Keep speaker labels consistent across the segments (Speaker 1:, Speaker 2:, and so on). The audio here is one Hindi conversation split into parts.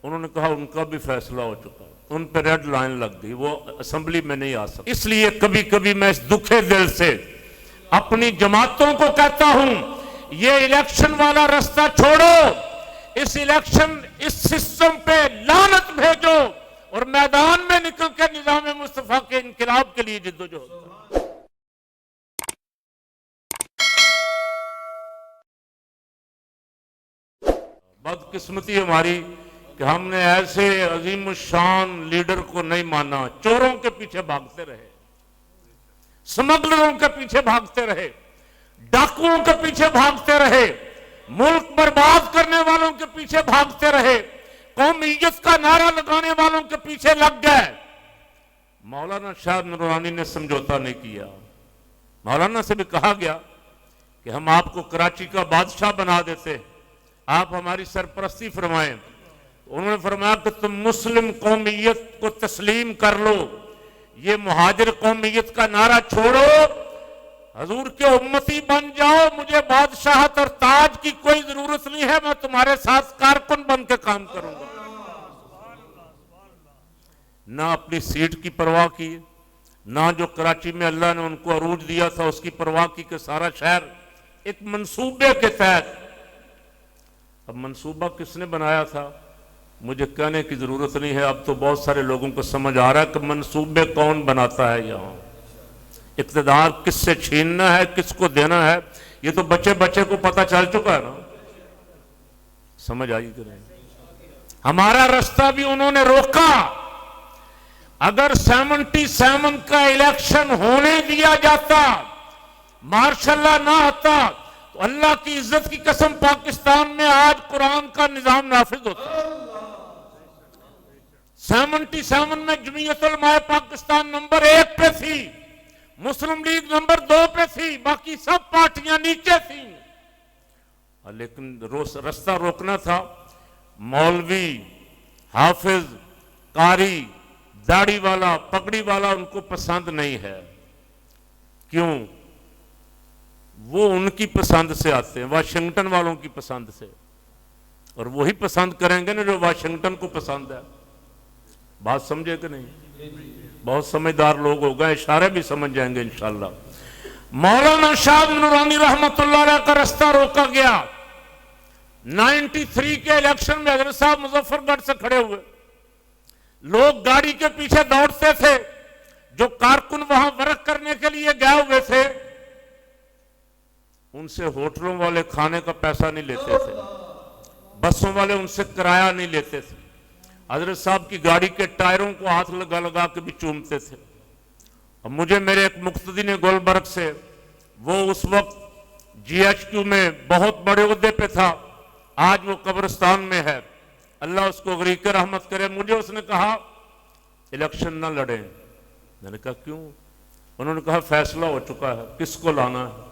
Speaker 1: उन्होंने कहा उनका भी फैसला हो चुका, उन पर रेड लाइन लग गई, वो असेंबली में नहीं आ सकते। इसलिए कभी कभी मैं इस दुखे दिल से अपनी जमातों को कहता हूं, ये इलेक्शन वाला रास्ता छोड़ो, इस इलेक्शन इस सिस्टम पे लानत भेजो और मैदान में निकल कर निजाम मुस्तफा के इनकलाब के लिए जिद्दोजहद करो। बदकिस्मती हमारी कि हमने ऐसे अजीम शान लीडर को नहीं माना। चोरों के पीछे भागते रहे, स्मगलरों के पीछे भागते रहे, डाकुओं के पीछे भागते रहे, मुल्क बर्बाद करने वालों के पीछे भागते रहे, कौमियत का नारा लगाने वालों के पीछे लग गए। मौलाना शाह नूरानी ने समझौता नहीं किया। मौलाना से भी कहा गया कि हम आपको कराची का बादशाह बना देते, आप हमारी सरपरस्ती फरमाएं। उन्होंने फरमाया कि तुम मुस्लिम कौमियत को तस्लीम कर लो, ये मुहाजिर कौमियत का नारा छोड़ो, हजूर के उम्मती बन जाओ, मुझे बादशाहत और ताज की कोई जरूरत नहीं है, मैं तुम्हारे साथ कारकुन बन के काम करूंगा। ना अपनी सीट की परवाह की, ना जो कराची में अल्लाह ने उनको अरूज दिया था उसकी परवाह की कि सारा शहर एक मंसूबे के तहत। अब मंसूबा किसने बनाया था मुझे कहने की जरूरत नहीं है, अब तो बहुत सारे लोगों को समझ आ रहा है कि मंसूबे कौन बनाता है। यहां इक़्तिदार किससे छीनना है, किसको देना है, ये तो बच्चे बच्चे को पता चल चुका है ना। समझ आई कि नहीं? हमारा रास्ता भी उन्होंने रोका। अगर 77 का इलेक्शन होने दिया जाता, मार्शल्लाह ना होता, तो अल्लाह की इज्जत की कसम पाकिस्तान में आज कुरान का निजाम नाफिज होता। 77 में जमीयत उलमा पाकिस्तान नंबर 1 पे थी, मुस्लिम लीग नंबर 2 पे थी, बाकी सब पार्टियां नीचे थी। लेकिन रास्ता रोकना था। मौलवी, हाफिज, कारी, दाढ़ी वाला, पगड़ी वाला उनको पसंद नहीं है। क्यों? वो उनकी पसंद से आते हैं, वाशिंगटन वालों की पसंद से, और वही पसंद करेंगे ना जो वाशिंगटन को पसंद है। बात समझे कि नहीं? बहुत समझदार लोग हो गए, इशारे भी समझ जाएंगे इंशाल्लाह। मौलाना शाह नूरानी रहमतुल्लाह अलैह का रास्ता रोका गया। 93 के इलेक्शन में हजरत साहब मुजफ्फरगढ़ से खड़े हुए, लोग गाड़ी के पीछे दौड़ते थे, जो कारकुन वहां वर्क करने के लिए गए हुए थे उनसे होटलों वाले खाने का पैसा नहीं लेते थे, बसों वाले उनसे किराया नहीं लेते थे, हजरत साहब की गाड़ी के टायरों को हाथ लगा लगा के भी चूमते थे। अब मुझे मेरे एक मुक्तदी ने गोलबर्ग से, वो उस वक्त GHQ में बहुत बड़े ओहदे पे था, आज वो कब्रिस्तान में है, अल्लाह उसको गरीक रहमत करे, मुझे उसने कहा इलेक्शन ना लड़े। मैंने कहा क्यों? उन्होंने कहा फैसला हो चुका है, किसको लाना है।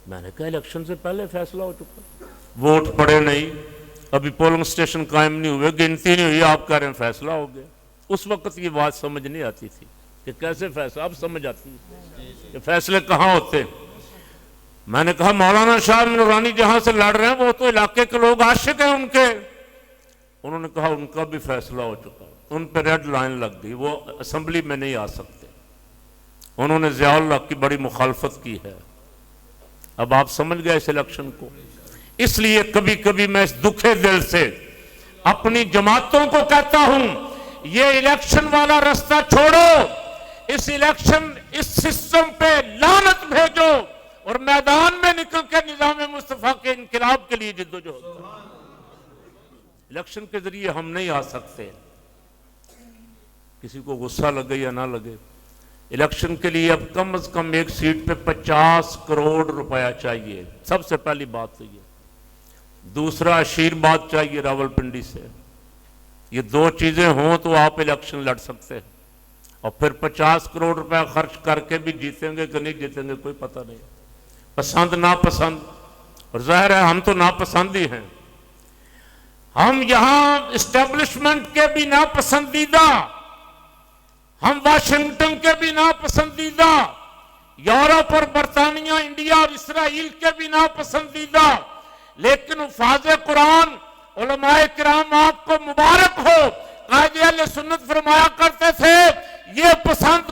Speaker 1: मैंने कहा इलेक्शन से पहले फैसला हो चुका, वोट पड़े नहीं, अभी पोलिंग स्टेशन कायम नहीं हुए, गिनती नहीं हुई, आप कह रहे हैं फैसला हो गया। उस वक्त ये बात समझ नहीं आती थी कि कैसे फैसला, अब समझ आती है कि फैसले कहाँ होते। मैंने कहा मौलाना शाह नूरानी जहां से लड़ रहे हैं वो तो इलाके के लोग आशिक हैं उनके। उन्होंने कहा उनका भी फैसला हो चुका, उन पर रेड लाइन लग गई, वो असेंबली में नहीं आ सकते। उन्होंने ज़ियाउल हक की बड़ी मुखालफत की है। अब आप समझ गए इस इलेक्शन को। इसलिए कभी कभी मैं इस दुखे दिल से अपनी जमातों को कहता हूं, ये इलेक्शन वाला रास्ता छोड़ो, इस इलेक्शन इस सिस्टम पे लानत भेजो और मैदान में निकल कर निजाम मुस्तफा के इनकलाब के लिए जिद्दोजहद करो। इलेक्शन के जरिए हम नहीं आ सकते, किसी को गुस्सा लगे या ना लगे। इलेक्शन के लिए अब कम से कम एक सीट पे 50 करोड़ रुपया चाहिए, सबसे पहली बात तो ये। दूसरा आशीर्वाद चाहिए रावलपिंडी से। ये दो चीजें हों तो आप इलेक्शन लड़ सकते हैं। और फिर 50 करोड़ रुपया खर्च करके भी जीतेंगे कि नहीं जीतेंगे कोई पता नहीं। पसंद नापसंद, और जाहिर है हम तो नापसंद ही हैं। हम यहां इस्टेब्लिशमेंट के भी नापसंदीदा, हम वाशिंगटन के भी नापसंदीदा, यूरोप और बरतानिया, इंडिया और इसराइल के भी नापसंदीदा, लेकिन हुफाज़े कुरान उलमाए किराम आपको मुबारक हो। कायदे अहले सुन्नत फरमाया करते थे, ये पसंद